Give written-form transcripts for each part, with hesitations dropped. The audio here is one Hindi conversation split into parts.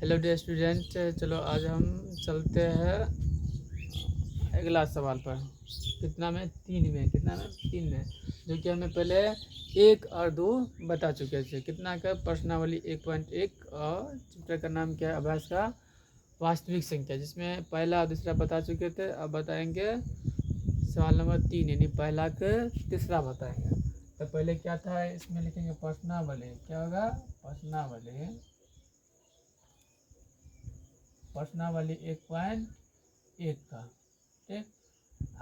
हेलो डियर स्टूडेंट, चलो आज हम चलते हैं अगला सवाल पर। कितना में? तीन में, जो कि हमें पहले एक और दो बता चुके थे। कितना का? प्रश्नावली 1.1 और चैप्टर का नाम क्या है? अभ्यास का वास्तविक संख्या, जिसमें पहला और दूसरा बता चुके थे। अब बताएंगे सवाल नंबर 3, यानी पहला के तीसरा बताएंगे। तो पहले क्या था, इसमें लिखेंगे प्रश्नावली। क्या होगा? प्रश्नावली 1.1 का। ठीक,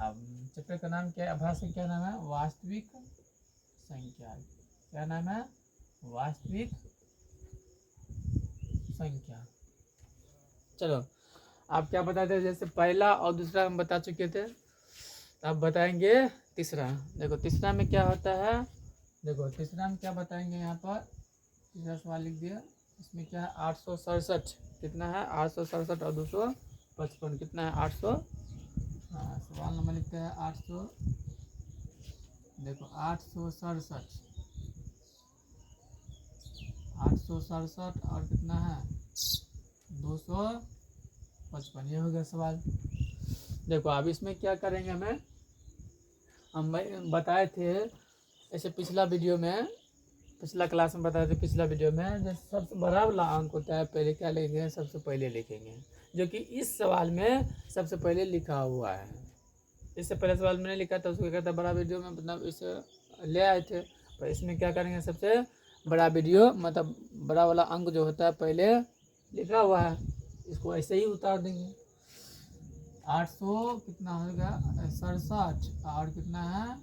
अब चैप्टर का नाम क्या है? अभ्यास का क्या नाम है? वास्तविक संख्या। क्या नाम है? वास्तविक संख्या। चलो, आप क्या बताते थे? जैसे पहला और दूसरा हम बता चुके थे, अब बताएंगे तीसरा। देखो तीसरा में क्या होता है, देखो तीसरा में क्या बताएंगे। यहाँ पर तीसरा सवाल लिख दिया। इसमें क्या है? 867। कितना है? 867 और 255 कितना है? 800। सवाल नंबर लिखते हैं 800। देखो 867 और कितना है? 255। ये हो गया सवाल। देखो अब इसमें क्या करेंगे, हम बताए थे ऐसे पिछला क्लास में बताए थे। पिछला वीडियो में जो सबसे बड़ा वाला अंक होता है, पहले क्या लिखेंगे? सबसे पहले लिखेंगे, जो कि इस सवाल में सबसे पहले लिखा हुआ है। इससे पहले सवाल में नहीं लिखा था, उसको क्या कहता है? बड़ा वीडियो में मतलब इसे ले आए थे। पर इसमें क्या करेंगे? सबसे बड़ा वीडियो मतलब बड़ा वाला अंक जो होता है पहले लिखा हुआ है, इसको ऐसे ही उतार देंगे। 800 कितना होगा? 67 और कितना है?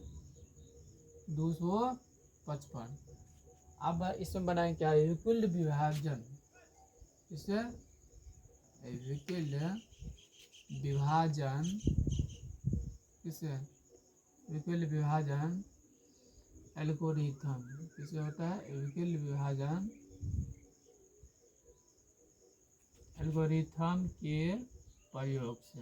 255। अब इसमें बनाएंगे क्या? विकुल विभाजन। इसे विकुल विभाजन, किसे? विकुल विभाजन एल्गोरिथम। किसे होता है? विकुल विभाजन एल्गोरिथम के प्रयोग से।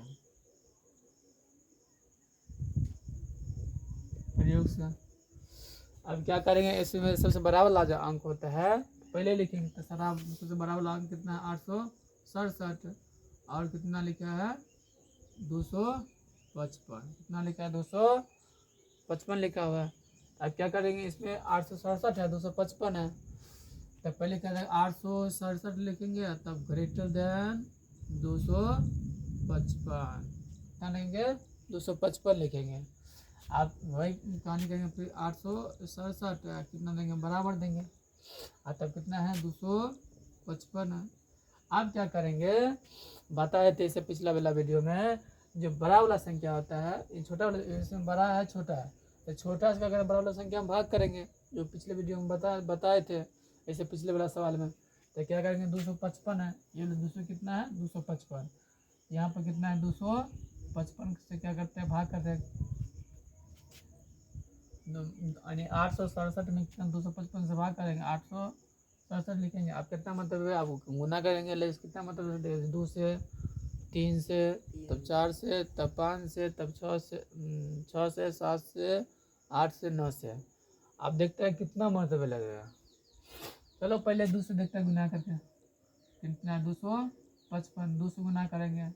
अब क्या करेंगे? इसमें सबसे बड़ा वाला जो अंक होता है पहले लिखेंगे। तो सबसे बड़ा वाला अंक कितना है? 867 और कितना लिखा है? 255। कितना लिखा है? 255 लिखा हुआ है। अब क्या करेंगे? इसमें 867 है, 255 है। तब पहले क्या करेंगे? 867 लिखेंगे, तब ग्रेटर देन 255 क्या लिखेंगे? 255 लिखेंगे। आप वही कहानी करेंगे। फिर 867 कितना देंगे? बराबर देंगे। तब कितना है? 255 है। अब क्या करेंगे? बताए थे इसे पिछला वाला वीडियो में, जो बड़ा वाला संख्या होता है, ये छोटा वाला, इसमें बड़ा है छोटा है, तो छोटा से अगर बड़ा वाला संख्या हम भाग करेंगे, जो पिछले वीडियो में बताए थे ऐसे पिछले वाला सवाल में। तो क्या करेंगे? 255 है, ये 200 कितना है? 255। यहाँ पर कितना है? 255 से क्या करते हैं? भाग करते हैं। यानी 867 में कितना? 255 से भाग करेंगे, 867 लिखेंगे। आप कितना मतलब है? आप गुना करेंगे, लेकिन कितना मतलब है? 2 से, 3 से, तब 4 से, तब 5 से, तब 6 से, 7 से, 8 से, 9 से। आप देखते हैं कितना मतलब लगेगा। चलो पहले 2 से देखते हैं गुना करके। कितना? 255। 2 से गुना करेंगे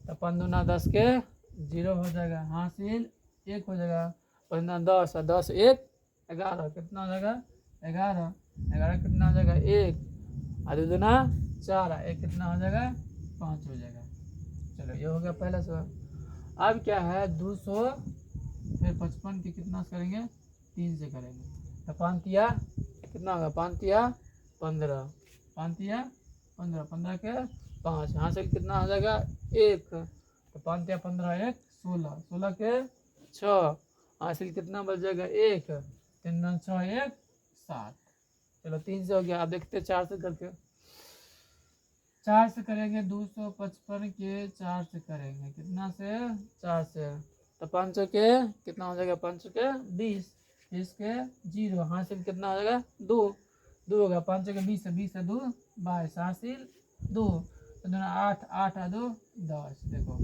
तो 5 दूना 10 के 0 हो जाएगा, हासिल 1 हो जाएगा। 15 10 और 10 1 11। कितना हो जाएगा? 11। 11 कितना हो जाएगा? 1 और 2 दूना 4 और 1 कितना हो जाएगा? 5 हो जाएगा। चलो ये हो गया पहला सवाल। अब क्या है? 200 फिर 55 के कितना से करेंगे? 3 से करेंगे। तो 5 तिया कितना होगा? 5 तिया 15। 5 तिया 15, 15 के 5, यहाँ से कितना हो जाएगा? 1। तो 5 तिया 15, 1 16, 16 के 6, हासिल कितना बच जाएगा? 1। 3 6 1 7। चलो 3 से हो गया। आप देखते 4 से करके। 4 से करेंगे 255 के 4 से करेंगे। कितना से? 4 से। तो 500 के कितना हो जाएगा? 500 के 20, 20 के 0, हासिल कितना हो जाएगा? 2। 2 होगा। 500 के 20 है, 20 है 2 22, हासिल 2। तो दोनों 8, 8 और 2 10। देखो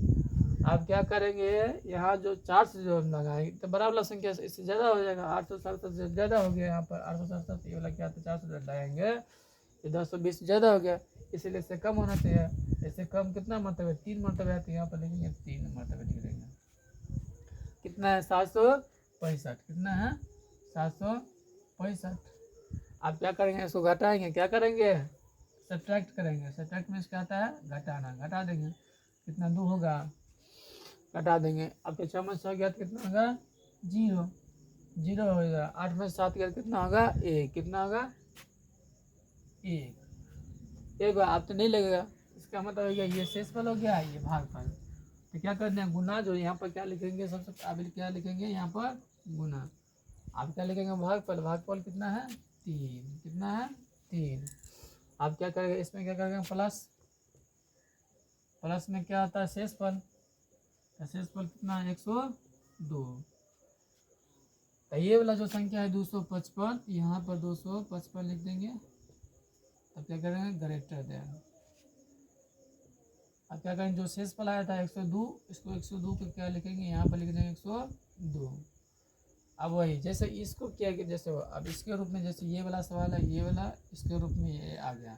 आप क्या करेंगे? यहाँ जो 4 से जो हम लगाएंगे तो बड़ा वाला संख्या इससे ज़्यादा हो जाएगा। 867 से ज़्यादा हो गया। यहाँ पर 867 ये वाला क्या था? 4 से लगाएंगे, ये 1020 ज़्यादा हो गया। इसलिए इससे कम होना चाहिए। इससे कम कितना मरतबा है, 3 मरतबा है, तो यहाँ पर लिखेंगे 3 मरतबा लिख देंगे। कितना है 765, कितना है 765। आप क्या करेंगे, इसको घटाएंगे, क्या करेंगे, सब्ट्रैक्ट करेंगे। सब्ट्रैक्ट में क्या आता है, घटाना, घटा देंगे, कितना 2 होगा, घटा देंगे। आपके 6 में 6 गया तो कितना होगा, 0, 0 होगा। 8 में 7 गया तो कितना होगा, 1, कितना होगा, 1 बार। आप तो नहीं लगेगा, इसका मतलब हो गया ये शेषफल हो गया, ये भागफल। तो क्या करते हैं, गुना, जो यहाँ पर क्या लिखेंगे, सबसे आप क्या लिखेंगे यहाँ पर, गुना। आप क्या लिखेंगे, भागफल। भागफल कितना है, 3, कितना है, 3। आप क्या करेंगे, इसमें क्या करेंगे, प्लस, प्लस में क्या आता है, शेषफल। शेषफल कितना है, 102। तो ये वाला जो संख्या है 255, यहाँ पर 255 लिख देंगे। अब क्या करेंगे, ग्रेटर देन। अब क्या करेंगे, जो शेषफल आया था 102, इसको 102 को क्या लिखेंगे, यहाँ पर लिख देंगे 102। अब वही जैसे इसको किया कि जैसे अब इसके रूप में, जैसे ये वाला सवाल है, ये वाला इसके रूप में ये आ गया।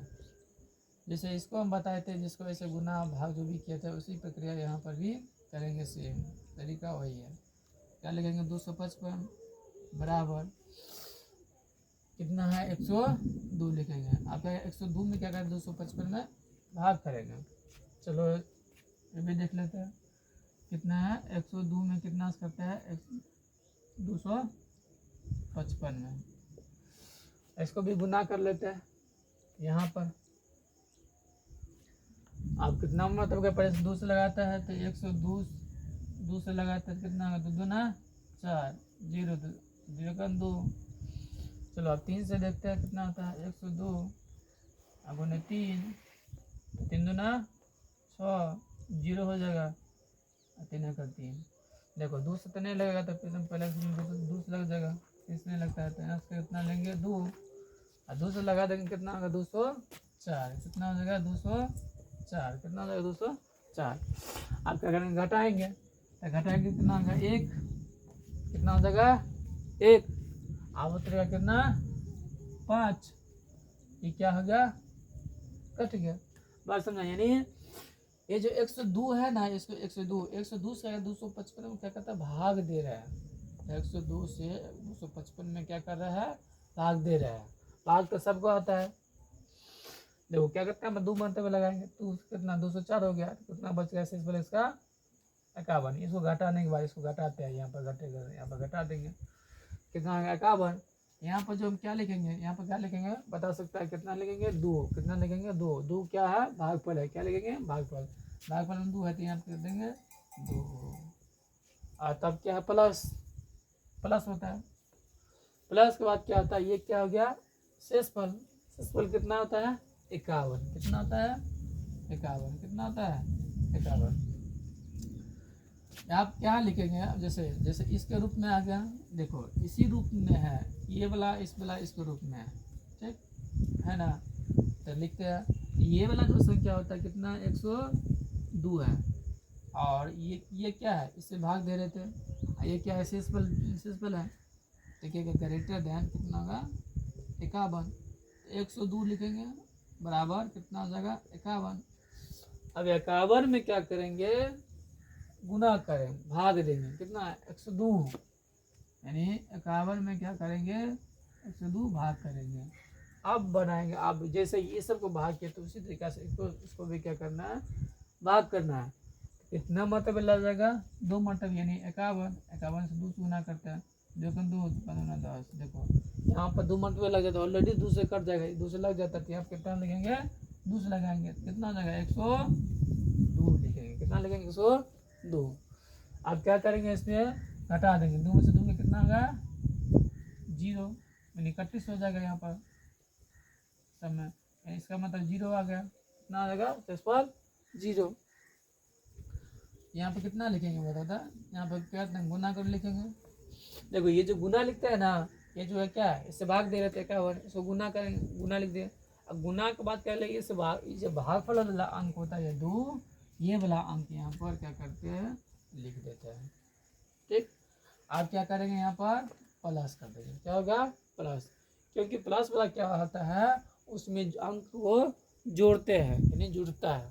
जैसे इसको हम बताए थे, जिसको ऐसे गुना भाग जो भी किया था, उसी प्रक्रिया यहाँ पर भी करेंगे, सेम तरीका वही है। क्या लिखेंगे, 255 बराबर कितना है, 102 लिखेंगे। आप क्या 102 में क्या करें, 255 में भाग करेंगे। चलो ये भी देख लेते हैं कितना है, 102 में कितना करता है, 255 में। इसको भी गुना कर लेते हैं। यहाँ पर आप कितना मतलब पहले 2 से लगाता है तो 102, 2 से लगाता है तो कितना होगा, 2 दूना 4, 0 0 का 2। चलो अब 3 से देखते हैं कितना होता है, 102 अब उन्हें 3, 3 दूना 6, 0 हो जाएगा, 3 का 3। देखो 2 से तो नहीं लगेगा, तो पहले 2 से लग जाएगा, इसमें लगता है तो यहाँ से कितना लेंगे, 2, और 2 से लगा देंगे, कितना होगा, 204, कितना हो जाएगा, 204, कितना हो जाएगा, 204। आप क्या करेंगे, घटाएंगे, तो घटाएंगे कितना होगा, 1, कितना हो जाएगा, 1। अब उतरेगा कितना, 5, ये क्या हो गया, कट गया। बात समझा, यानी ये जो 102 है ना, इसको 102 से 255 में क्या करता है, भाग दे रहा है। 102 से 255 में क्या कर रहा है, भाग दे रहा है। भाग तो सबको आता है। देखो क्या करते हैं, हम 2 मरतबे लगाएंगे, तो कितना 204 हो गया, कितना बच गया शेष बल इसका 51। इसको घटाने के बाद इसको घटाते हैं, यहाँ पर घटेगा, यहाँ पर घटा देंगे, कितना आ गया 51। यहाँ पर जो हम क्या लिखेंगे, यहाँ पर क्या लिखेंगे, बता सकता है, कितना लिखेंगे, 2, कितना लिखेंगे, 2, 2 क्या है, भागफल है, क्या लिखेंगे, भागफल। भागफल में 2 है तो यहाँ पर कर देंगे 2, और तब क्या है, प्लस, प्लस होता है। प्लस के बाद क्या होता है, ये क्या हो गया, शेषफल। शेषफल कितना होता है, 51, कितना होता है, 51, कितना होता है, 51। आप क्या लिखेंगे, अब जैसे जैसे इसके रूप में आ गया, देखो इसी रूप में है, ये वाला इस वाला इसके रूप में है, ठीक है ना। तो लिखते हैं, ये वाला जो संख्या होता है कितना, 102 है, और ये क्या है, इससे भाग दे रहे थे, ये क्या है, शेषफल, शेषफल है। देखिए ग्रेटर देन कितना होगा, 51। 102 लिखेंगे बराबर कितना हो जाएगा, 51। अब 51 में क्या करेंगे, गुना करें, भाग देंगे, कितना है, 102, यानी 51 में क्या करेंगे, 102 भाग करेंगे। अब बनाएंगे, अब जैसे ये सबको भाग किया, तो उसी तरीके से इसको भी क्या करना है, भाग करना है। कितना मरतबा लग जाएगा, 2 मरतबा, यानी 51, 51 से 2 से गुना करते हैं, 2 का 2, 10। देखो यहाँ पर 2 मरतबा लग जाता है, ऑलरेडी 2 से कट जाएगा, 2 से लग जाता है, तो यहाँ कितना लिखेंगे, 2 से लगाएंगे, कितना हो जाएगा, 102 लिखेंगे, कितना लिखेंगे, 102। अब क्या करेंगे, इसमें घटा देंगे, 2 में से 2 में कितना होगा, 0, यानी 31 हो जाएगा यहाँ पर समय, इसका मतलब 0 आ गया, कितना आ जाएगा, शेषफल 0। यहाँ पर कितना लिखेंगे बता था, यहाँ पर क्या गुना कर लिखेंगे। देखो ये जो गुना लिखता है ना, ये जो है क्या है, इससे भाग दे रहे थे क्या, इसको गुना करेंगे, गुना लिख दिए। अब गुना के बाद क्या लेंगे, इससे भाग, ये भागफल वाला अंक होता है 2, ये वाला अंक यहाँ पर क्या करते हैं, लिख देते हैं, ठीक। आप क्या करेंगे, यहाँ पर प्लस कर देंगे, क्या होगा, प्लस, क्योंकि प्लस वाला क्या होता है, उसमें अंक को जोड़ते हैं यानी जुड़ता है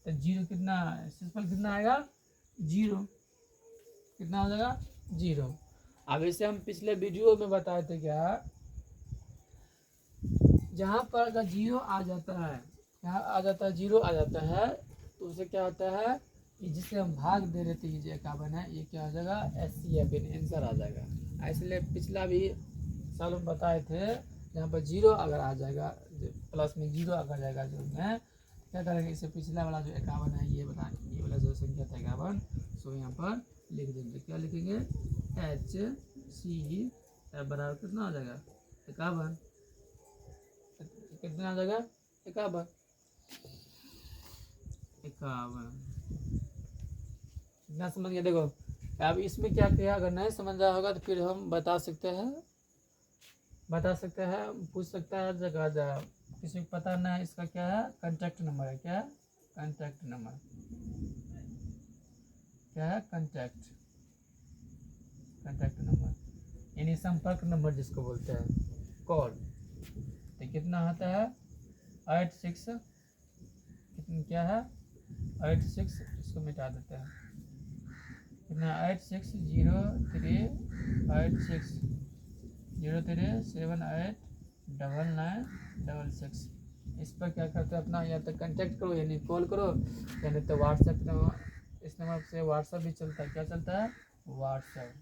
तो जीरो कितना सिंपल कितना आएगा जीरो, कितना हो जाएगा जीरो। अब इसे हम पिछले वीडियो में बताए थे क्या, जहाँ पर अगर जीरो आ जाता है, यहाँ आ जाता है जीरो आ जाता है तो उसे क्या होता है कि जिसे हम भाग दे रहे थे ये जो 51 है ये क्या हो जाएगा SCF आंसर आ जाएगा। इसलिए पिछला भी साल हम बताए थे जहाँ पर जीरो अगर आ जाएगा प्लस में जीरो अगर जाएगा जो में क्या करेंगे, इसे पिछला वाला जो 51 है ये वाला जो संख्या था 51 सो यहाँ पर लिख देंगे, क्या लिखेंगे HCF बराबर कितना आ जाएगा 51, कितना आ जाएगा 51। इतना समझ गया। देखो अब इसमें क्या किया, अगर नहीं समझ रहा होगा तो फिर हम बता सकते हैं पूछ सकता है जगह किसी को पता नहीं इसका क्या है कॉन्टैक्ट नंबर है, क्या है कॉन्टैक्ट नंबर, क्या है कॉन्टैक्ट नंबर यानी संपर्क नंबर जिसको बोलते हैं कॉल। तो कितना होता है 86 कितना क्या है 86, इसको मिटा देते हैं, कितना 8603789966। इस पर क्या करते हैं अपना या तो कांटेक्ट करो यानी कॉल करो, यानी तो व्हाट्सएप इस नंबर से व्हाट्सएप भी चलता है, क्या चलता है व्हाट्सएप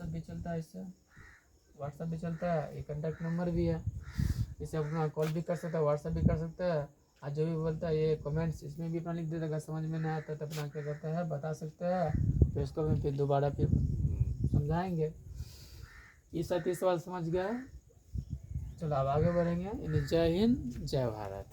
भी चलता है, इससे व्हाट्सएप भी चलता है, ये कांटेक्ट नंबर भी है, इसे अपना कॉल भी कर सकता है व्हाट्सएप भी कर सकता है। आज जो भी बोलता है ये कमेंट्स इसमें भी अपना लिख देता है, अगर समझ में नहीं आता तो अपना क्या करता है बता सकता है, फिर इसको हम फिर दोबारा फिर समझाएंगे। इस सवाल समझ गया है, चलो अब आगे बढ़ेंगे। जय हिंद जय भारत।